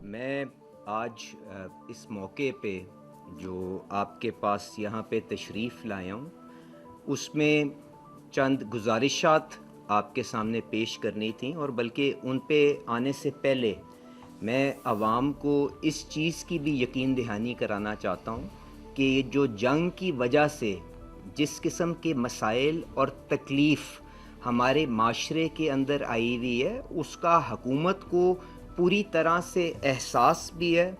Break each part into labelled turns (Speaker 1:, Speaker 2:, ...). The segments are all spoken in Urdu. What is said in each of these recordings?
Speaker 1: میں آج اس موقع پہ جو آپ کے پاس یہاں پہ تشریف لایا ہوں اس میں چند گزارشات آپ کے سامنے پیش کرنی تھیں، اور بلکہ ان پہ آنے سے پہلے میں عوام کو اس چیز کی بھی یقین دہانی کرانا چاہتا ہوں کہ یہ جو جنگ کی وجہ سے جس قسم کے مسائل اور تکلیف ہمارے معاشرے کے اندر آئی ہوئی ہے اس کا حکومت کو پوری طرح سے احساس بھی ہے،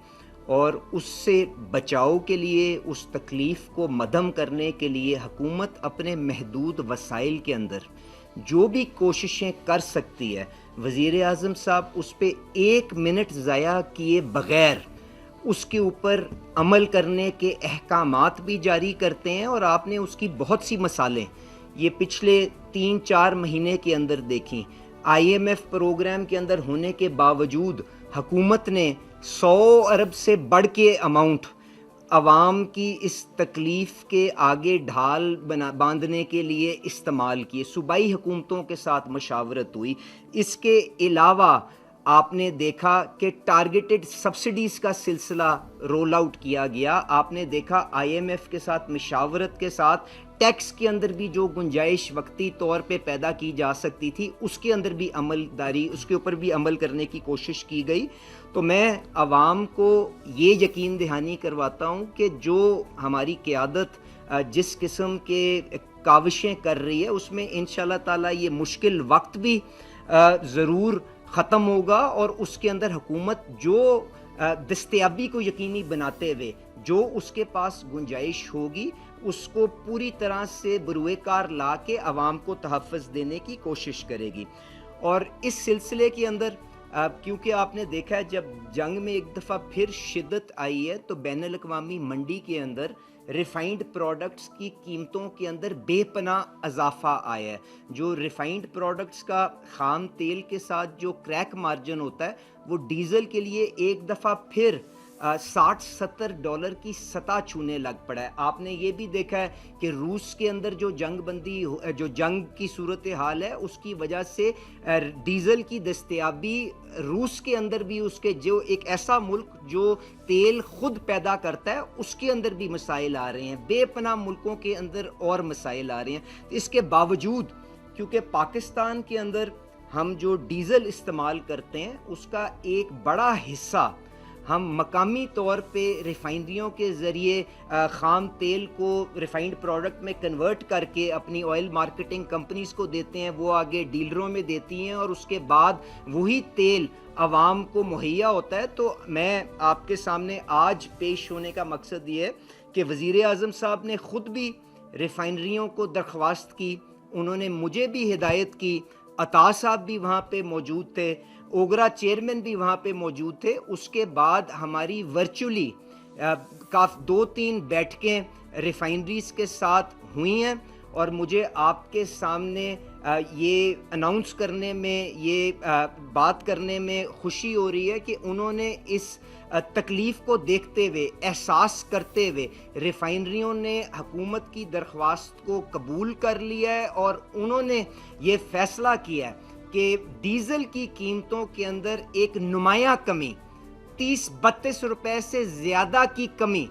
Speaker 1: اور اس سے بچاؤ کے لیے، اس تکلیف کو مدھم کرنے کے لیے حکومت اپنے محدود وسائل کے اندر جو بھی کوششیں کر سکتی ہے، وزیر اعظم صاحب اس پہ ایک منٹ ضائع کیے بغیر اس کے اوپر عمل کرنے کے احکامات بھی جاری کرتے ہیں۔ اور آپ نے اس کی بہت سی مثالیں یہ پچھلے 3-4 مہینے کے اندر دیکھیں۔ آئی ایم ایف پروگرام کے اندر ہونے کے باوجود حکومت نے 100 ارب سے بڑھ کے اماؤنٹ عوام کی اس تکلیف کے آگے ڈھال باندھنے کے لیے استعمال کیے۔ صوبائی حکومتوں کے ساتھ مشاورت ہوئی۔ اس کے علاوہ آپ نے دیکھا کہ ٹارگیٹڈ سبسڈیز کا سلسلہ رول آؤٹ کیا گیا۔ آپ نے دیکھا آئی ایم ایف کے ساتھ مشاورت کے ساتھ ٹیکس کے اندر بھی جو گنجائش وقتی طور پہ پیدا کی جا سکتی تھی اس کے اندر بھی اس کے اوپر بھی عمل کرنے کی کوشش کی گئی۔ تو میں عوام کو یہ یقین دہانی کرواتا ہوں کہ جو ہماری قیادت جس قسم کے کاوشیں کر رہی ہے اس میں انشاءاللہ تعالی یہ مشکل وقت بھی ضرور ختم ہوگا، اور اس کے اندر حکومت جو دستیابی کو یقینی بناتے ہوئے جو اس کے پاس گنجائش ہوگی اس کو پوری طرح سے بروئے کار لا کے عوام کو تحفظ دینے کی کوشش کرے گی۔ اور اس سلسلے کے اندر کیونکہ آپ نے دیکھا ہے جب جنگ میں ایک دفعہ پھر شدت آئی ہے تو بین الاقوامی منڈی کے اندر ریفائنڈ پروڈکٹس کی قیمتوں کے اندر بے پناہ اضافہ آیا ہے۔ جو ریفائنڈ پروڈکٹس کا خام تیل کے ساتھ جو کریک مارجن ہوتا ہے وہ ڈیزل کے لیے ایک دفعہ پھر $60-70 کی سطح چھونے لگ پڑا ہے۔ آپ نے یہ بھی دیکھا ہے کہ روس کے اندر جو جنگ کی صورتحال ہے اس کی وجہ سے ڈیزل کی دستیابی روس کے اندر بھی، اس کے جو ایک ایسا ملک جو تیل خود پیدا کرتا ہے اس کے اندر بھی مسائل آ رہے ہیں، بے پناہ ملکوں کے اندر اور مسائل آ رہے ہیں۔ اس کے باوجود کیونکہ پاکستان کے اندر ہم جو ڈیزل استعمال کرتے ہیں اس کا ایک بڑا حصہ ہم مقامی طور پہ ریفائنریوں کے ذریعے خام تیل کو ریفائنڈ پروڈکٹ میں کنورٹ کر کے اپنی آئل مارکیٹنگ کمپنیز کو دیتے ہیں، وہ آگے ڈیلروں میں دیتی ہیں اور اس کے بعد وہی تیل عوام کو مہیا ہوتا ہے۔ تو میں آپ کے سامنے آج پیش ہونے کا مقصد یہ ہے کہ وزیر اعظم صاحب نے خود بھی ریفائنریوں کو درخواست کی، انہوں نے مجھے بھی ہدایت کی، عطا صاحب بھی وہاں پہ موجود تھے، اوگرا چیئرمین بھی وہاں پہ موجود تھے۔ اس کے بعد ہماری ورچولی 2-3 بیٹھکیں ریفائنریز کے ساتھ ہوئی ہیں، اور مجھے آپ کے سامنے یہ اناؤنس کرنے میں، یہ بات کرنے میں خوشی ہو رہی ہے کہ انہوں نے اس تکلیف کو دیکھتے ہوئے، احساس کرتے ہوئے ریفائنریوں نے حکومت کی درخواست کو قبول کر لیا ہے، اور انہوں نے یہ فیصلہ کیا ہے کہ ڈیزل کی قیمتوں کے اندر ایک نمایاں کمی، 30-32 روپے سے زیادہ کی کمی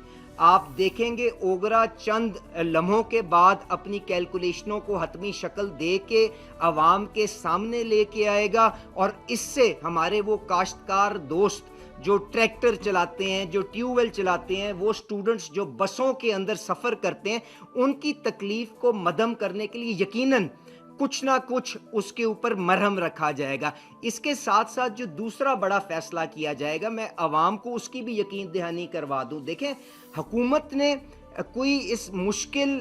Speaker 1: آپ دیکھیں گے۔ اوگرا چند لمحوں کے بعد اپنی کیلکولیشنوں کو حتمی شکل دے کے عوام کے سامنے لے کے آئے گا، اور اس سے ہمارے وہ کاشتکار دوست جو ٹریکٹر چلاتے ہیں، جو ٹیوب ویل چلاتے ہیں، وہ سٹوڈنٹس جو بسوں کے اندر سفر کرتے ہیں، ان کی تکلیف کو مدھم کرنے کے لیے یقیناً کچھ نہ کچھ اس کے اوپر مرہم رکھا جائے گا۔ اس کے ساتھ ساتھ جو دوسرا بڑا فیصلہ کیا جائے گا، میں عوام کو اس کی بھی یقین دہانی کروا دوں۔ دیکھیں، حکومت نے کوئی اس مشکل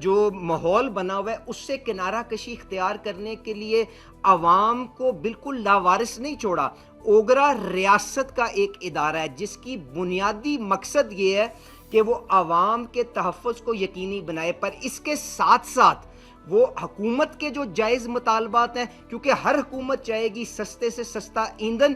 Speaker 1: جو ماحول بنا ہوا ہے اس سے کنارہ کشی اختیار کرنے کے لیے عوام کو بالکل لاوارث نہیں چھوڑا۔ اوگرا ریاست کا ایک ادارہ ہے جس کی بنیادی مقصد یہ ہے کہ وہ عوام کے تحفظ کو یقینی بنائے، پر اس کے ساتھ ساتھ وہ حکومت کے جو جائز مطالبات ہیں، کیونکہ ہر حکومت چاہے گی سستے سے سستا ایندھن،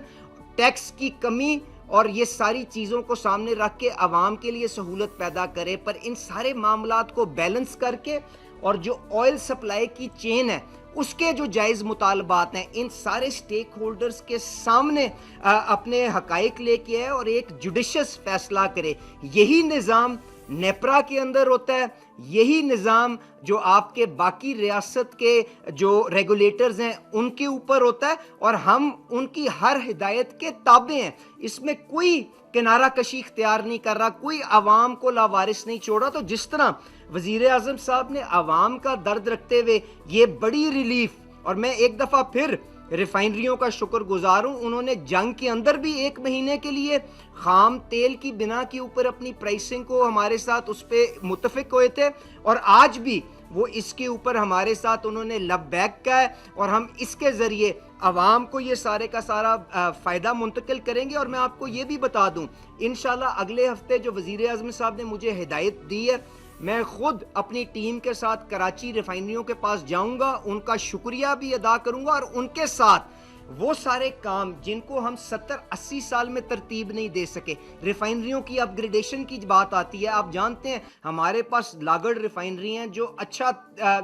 Speaker 1: ٹیکس کی کمی اور یہ ساری چیزوں کو سامنے رکھ کے عوام کے لیے سہولت پیدا کرے، پر ان سارے معاملات کو بیلنس کر کے اور جو آئل سپلائی کی چین ہے اس کے جو جائز مطالبات ہیں ان سارے سٹیک ہولڈرز کے سامنے اپنے حقائق لے کے آئے اور ایک جوڈیشس فیصلہ کرے. یہی نظام نیپرا کے اندر ہوتا ہے, یہی نظام جو آپ کے باقی ریاست کے جو ریگولیٹرز ہیں ان کے اوپر ہوتا ہے, اور ہم ان کی ہر ہدایت کے تابع ہیں. اس میں کوئی کنارہ کشی اختیار نہیں کر رہا, کوئی عوام کو لاوارث نہیں چھوڑا. تو جس طرح وزیر اعظم صاحب نے عوام کا درد رکھتے ہوئے یہ بڑی ریلیف, اور میں ایک دفعہ پھر ریفائنریوں کا شکر گزار ہوں, انہوں نے جنگ کے اندر بھی 1 مہینے کے لیے خام تیل کی بنا کے اوپر اپنی پرائسنگ کو ہمارے ساتھ اس پہ متفق ہوئے تھے, اور آج بھی وہ اس کے اوپر ہمارے ساتھ انہوں نے لبیک کا ہے, اور ہم اس کے ذریعے عوام کو یہ سارے کا سارا فائدہ منتقل کریں گے. اور میں آپ کو یہ بھی بتا دوں, انشاءاللہ اگلے ہفتے جو وزیر اعظم صاحب نے مجھے ہدایت دی ہے, میں خود اپنی ٹیم کے ساتھ کراچی ریفائنریوں کے پاس جاؤں گا, ان کا شکریہ بھی ادا کروں گا, اور ان کے ساتھ وہ سارے کام جن کو ہم 70-80 سال میں ترتیب نہیں دے سکے. ریفائنریوں کی اپ گریڈیشن کی بات آتی ہے, آپ جانتے ہیں ہمارے پاس لاگڑ ریفائنری ہیں جو اچھا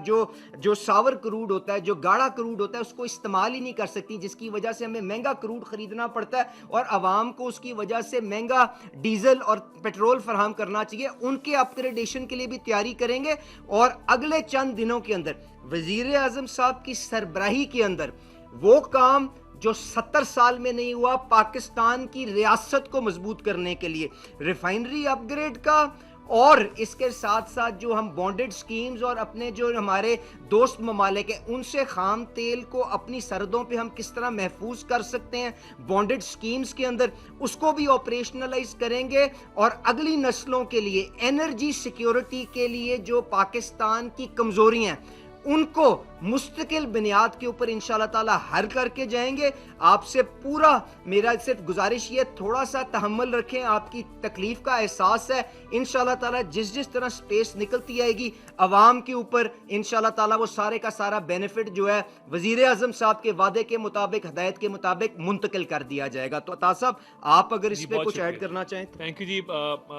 Speaker 1: جو ساور کروڈ ہوتا ہے, جو گاڑھا کروڈ ہوتا ہے, اس کو استعمال ہی نہیں کر سکتی, جس کی وجہ سے ہمیں مہنگا کروڈ خریدنا پڑتا ہے, اور عوام کو اس کی وجہ سے مہنگا ڈیزل اور پیٹرول فراہم کرنا چاہیے. ان کے اپ گریڈیشن کے لیے بھی تیاری کریں گے, اور اگلے چند دنوں کے اندر وزیر اعظم صاحب کی سربراہی کے اندر وہ کام جو 70 سال میں نہیں ہوا پاکستان کی ریاست کو مضبوط کرنے کے لیے, ریفائنری اپ گریڈ کا, اور اس کے ساتھ ساتھ جو ہم بانڈڈ سکیمز اور اپنے جو ہمارے دوست ممالک ہیں ان سے خام تیل کو اپنی سرحدوں پہ ہم کس طرح محفوظ کر سکتے ہیں بانڈڈ سکیمز کے اندر, اس کو بھی آپریشنلائز کریں گے. اور اگلی نسلوں کے لیے انرجی سیکیورٹی کے لیے جو پاکستان کی کمزوریاں ہیں ان کو مستقل بنیاد کے اوپر انشاءاللہ تعالی حل کر کے جائیں گے. آپ سے پورا میرا صرف گزارش یہ, تھوڑا سا تحمل رکھیں, آپ کی تکلیف کا احساس ہے. انشاءاللہ تعالی جس طرح سپیس نکلتی آئے گی عوام کے اوپر انشاءاللہ تعالی وہ سارے کا سارا بینیفٹ جو ہے وزیر اعظم صاحب کے وعدے کے مطابق, ہدایت کے مطابق منتقل کر دیا جائے گا. تو عطا صاحب آپ اگر اس پہ کچھ ایڈ کرنا چاہیں.
Speaker 2: تھینک یو جی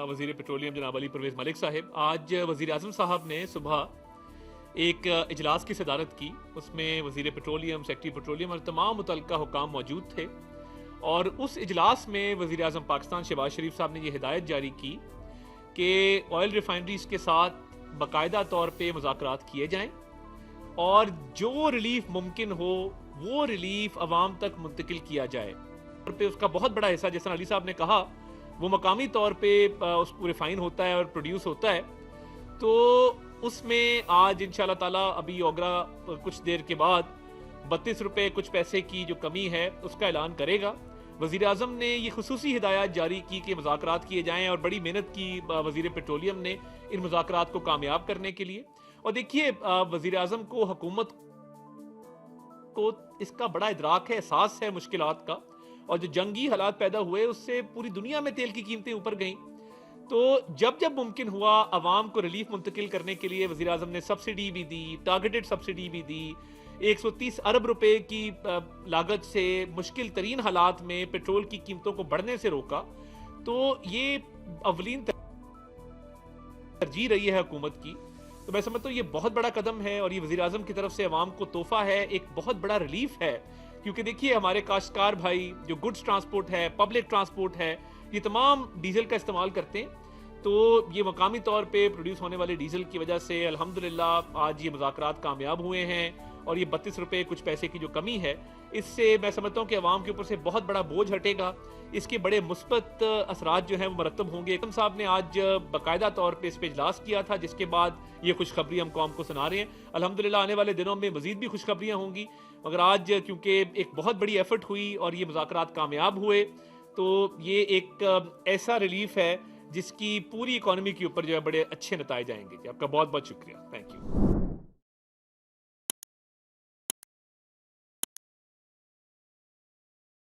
Speaker 2: وزیر پیٹرولیم جناب علی پرویز ملک صاحب. آج وزیر اعظم صاحب نے صبح ایک اجلاس کی صدارت کی, اس میں وزیر پیٹرولیم, سیکرٹری پیٹرولیم اور تمام متعلقہ حکام موجود تھے. اور اس اجلاس میں وزیر اعظم پاکستان شہباز شریف صاحب نے یہ ہدایت جاری کی کہ آئل ریفائنریز کے ساتھ باقاعدہ طور پہ مذاکرات کیے جائیں, اور جو ریلیف ممکن ہو وہ ریلیف عوام تک منتقل کیا جائے. اور پہ اس کا بہت بڑا حصہ, جیسا علی صاحب نے کہا, وہ مقامی طور پہ اس کو ریفائن ہوتا ہے اور پروڈیوس ہوتا ہے. تو اس میں آج انشاءاللہ تعالیٰ ابھی اوگرا کچھ دیر کے بعد 32 روپے کچھ پیسے کی جو کمی ہے اس کا اعلان کرے گا. وزیر اعظم نے یہ خصوصی ہدایات جاری کی کہ مذاکرات کیے جائیں, اور بڑی محنت کی وزیر پیٹرولیم نے ان مذاکرات کو کامیاب کرنے کے لیے. اور دیکھیے وزیر اعظم کو, حکومت کو اس کا بڑا ادراک ہے, احساس ہے مشکلات کا, اور جو جنگی حالات پیدا ہوئے اس سے پوری دنیا میں تیل کی قیمتیں اوپر گئیں. تو جب ممکن ہوا عوام کو ریلیف منتقل کرنے کے لیے وزیر اعظم نے سبسڈی بھی دی, ٹارگیٹڈ سبسڈی بھی دی, 130 ارب روپے کی لاگت سے مشکل ترین حالات میں پیٹرول کی قیمتوں کو بڑھنے سے روکا. تو یہ اولین ترجیح رہی ہے حکومت کی. تو میں سمجھتا ہوں یہ بہت بڑا قدم ہے, اور یہ وزیر اعظم کی طرف سے عوام کو تحفہ ہے, ایک بہت بڑا ریلیف ہے. کیونکہ دیکھیے ہمارے کاشتکار بھائی جو گڈز ٹرانسپورٹ ہے, پبلک ٹرانسپورٹ ہے, یہ تمام ڈیزل کا استعمال کرتے ہیں. تو یہ مقامی طور پہ پروڈیوس ہونے والے ڈیزل کی وجہ سے الحمدللہ آج یہ مذاکرات کامیاب ہوئے ہیں, اور یہ 32 روپے کچھ پیسے کی جو کمی ہے اس سے میں سمجھتا ہوں کہ عوام کے اوپر سے بہت بڑا بوجھ ہٹے گا. اس کے بڑے مثبت اثرات جو ہیں وہ مرتب ہوں گے. حکم صاحب نے آج باقاعدہ طور پہ اس پہ اجلاس کیا تھا, جس کے بعد یہ خوشخبری ہم قوم کو سنا رہے ہیں. الحمدللہ آنے والے دنوں میں مزید بھی خوشخبریاں ہوں گی, مگر آج کیونکہ ایک بہت بڑی ایفرٹ ہوئی اور یہ مذاکرات کامیاب ہوئے, تو یہ ایک ایسا ریلیف ہے جس کی پوری اکانومی کے اوپر جو ہے بڑے اچھے نتائج آئیں گے. آپ کا بہت بہت شکریہ. Thank you.